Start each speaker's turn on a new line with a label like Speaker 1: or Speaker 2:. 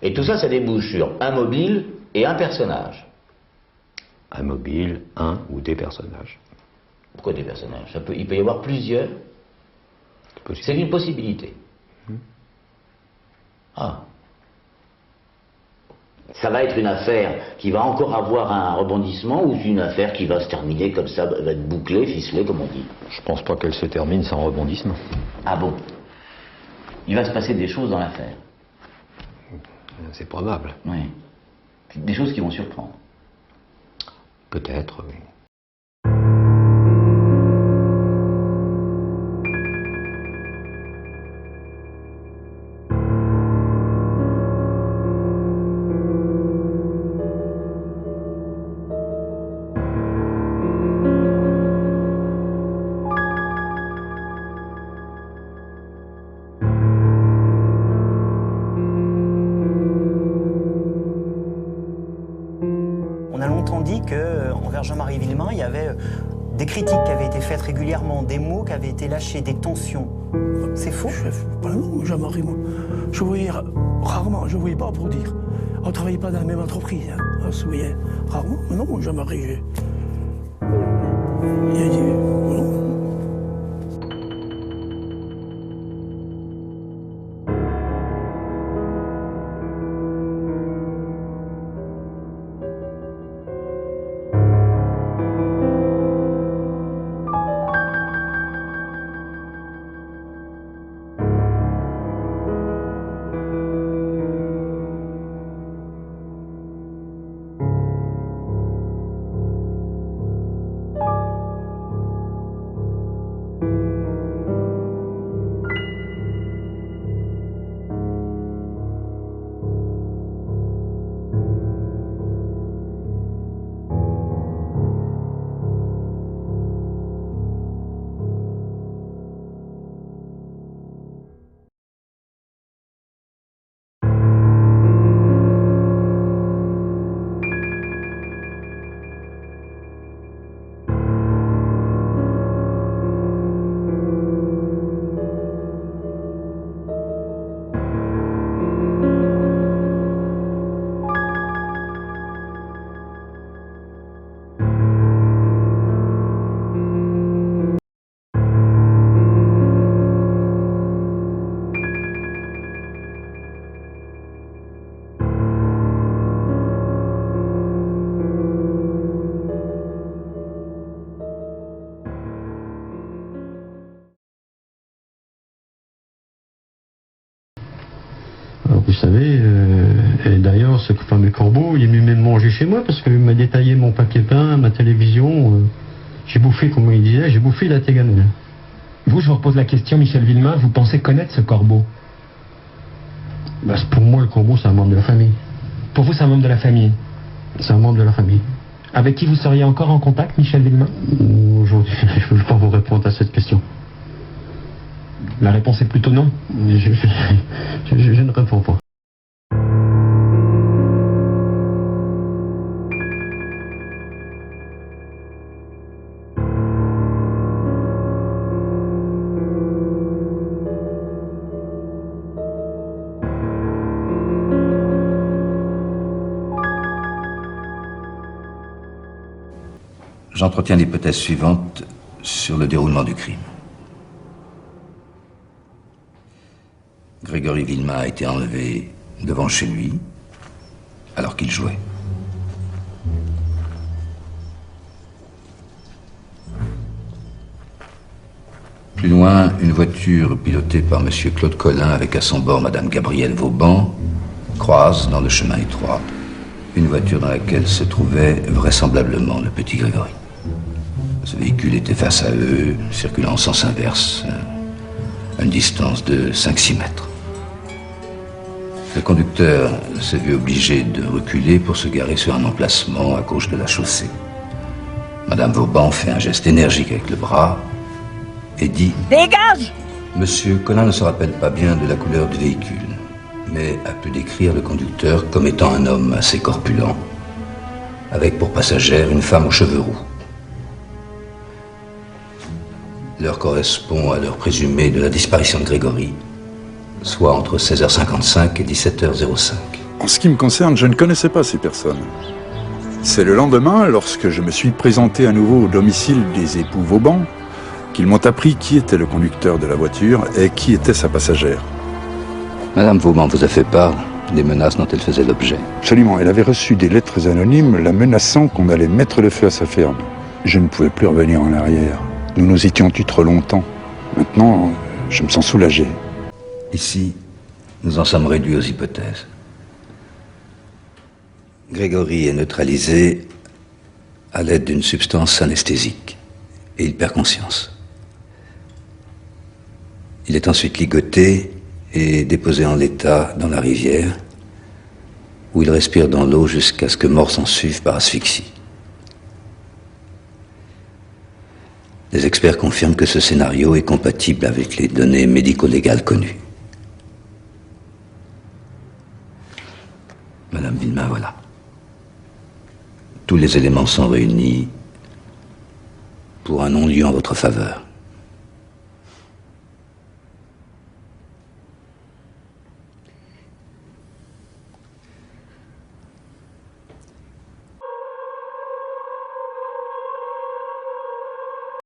Speaker 1: Et tout ça, ça débouche sur un mobile et un personnage.
Speaker 2: Un mobile, un ou des personnages.
Speaker 1: Pourquoi des personnages? Il peut y avoir plusieurs. C'est une possibilité. Ah. Ça va être une affaire qui va encore avoir un rebondissement ou une affaire qui va se terminer comme ça, va être bouclée, ficelée, comme on dit?
Speaker 2: Je pense pas qu'elle se termine sans rebondissement.
Speaker 1: Ah bon? Il va se passer des choses dans l'affaire.
Speaker 2: C'est probable.
Speaker 1: Oui. Des choses qui vont surprendre.
Speaker 2: Peut-être, oui.
Speaker 3: On a longtemps dit qu'envers Jean-Marie Villemain, il y avait des critiques qui avaient été faites régulièrement, des mots qui avaient été lâchés, des tensions. C'est faux?
Speaker 4: Non, Jean-Marie, moi, je voyais rarement, je ne voyais pas pour dire. On ne travaillait pas dans la même entreprise, hein. On se voyait rarement. Mais non, Jean-Marie, il a dit, non.
Speaker 5: Alors vous savez, et d'ailleurs ce fameux corbeau, il est venu même manger chez moi parce qu'il m'a détaillé mon papier peint, ma télévision. J'ai bouffé, comme il disait, j'ai bouffé la tégamine.
Speaker 6: Vous, je vous repose la question, Michel Villemain, vous pensez connaître ce corbeau?
Speaker 5: Bah, pour moi, le corbeau, c'est un membre de la famille.
Speaker 6: Pour vous, c'est un membre de la famille?
Speaker 5: C'est un membre de la famille.
Speaker 6: Avec qui vous seriez encore en contact, Michel Villemain?
Speaker 5: Aujourd'hui, je ne peux pas vous répondre à cette question.
Speaker 6: La réponse est plutôt non.
Speaker 5: Je ne réponds pas.
Speaker 7: J'entretiens l'hypothèse suivante sur le déroulement du crime. Grégory Villemain a été enlevé devant chez lui, alors qu'il jouait. Plus loin, une voiture pilotée par M. Claude Collin avec à son bord Mme Gabrielle Vauban croise dans le chemin étroit une voiture dans laquelle se trouvait vraisemblablement le petit Grégory. Ce véhicule était face à eux, circulant en sens inverse, à une distance de 5-6 mètres. Le conducteur s'est vu obligé de reculer pour se garer sur un emplacement à gauche de la chaussée. Madame Vauban fait un geste énergique avec le bras et dit «
Speaker 8: Dégage !»
Speaker 7: Monsieur Collin ne se rappelle pas bien de la couleur du véhicule, mais a pu décrire le conducteur comme étant un homme assez corpulent, avec pour passagère une femme aux cheveux roux. L'heure correspond à l'heure présumée de la disparition de Grégory, soit entre 16h55 et 17h05.
Speaker 8: En ce qui me concerne, je ne connaissais pas ces personnes. C'est le lendemain, lorsque je me suis présenté à nouveau au domicile des époux Vauban, qu'ils m'ont appris qui était le conducteur de la voiture et qui était sa passagère.
Speaker 7: Madame Vauban vous a fait part des menaces dont elle faisait l'objet.
Speaker 8: Absolument, elle avait reçu des lettres anonymes la menaçant qu'on allait mettre le feu à sa ferme. Je ne pouvais plus revenir en arrière. Nous nous étions tus trop longtemps. Maintenant, je me sens soulagé.
Speaker 7: Ici, nous en sommes réduits aux hypothèses. Grégory est neutralisé à l'aide d'une substance anesthésique et il perd conscience. Il est ensuite ligoté et déposé en l'état dans la rivière où il respire dans l'eau jusqu'à ce que mort s'en suive par asphyxie. Les experts confirment que ce scénario est compatible avec les données médico-légales connues. Madame Villemain, voilà. Tous les éléments sont réunis pour un non-lieu en votre faveur.